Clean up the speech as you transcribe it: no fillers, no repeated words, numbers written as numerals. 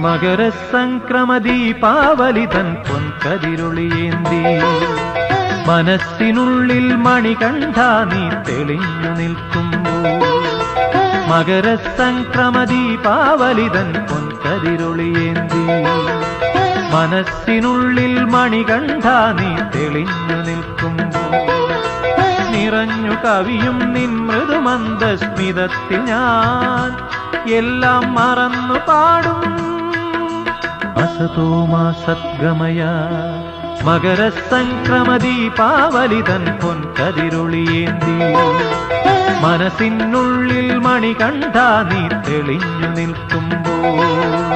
മകരസംക്രമദീപാവലി തൻ പൊൻകതിരൊളിയേന്തി മനസ്സിനുള്ളിൽ മണികണ്ഠ നീ തെളിഞ്ഞു നിൽക്കുമ്പോൾ മകരസംക്രമദീപാവലി തൻ പൊൻകതിരൊളിയേന്തി മനസ്സിനുള്ളിൽ മണികണ്ഠ നീ തെളിഞ്ഞു നിൽക്കുമ്പോൾ നിറഞ്ഞു കവിയും നിൻ മൃദുമന്ദസ്മിതത്തിൽ ഞാൻ എല്ലാം മറന്നു പാടും അസതോ മാ സദ്ഗമയ മകരസംക്രമദീപാവലി തൻ പൊൻകതിരൊളിയേന്തി മനസ്സിനുള്ളിൽ മണികണ്ഠ നീ തെളിഞ്ഞു നിൽക്കുമ്പോൾ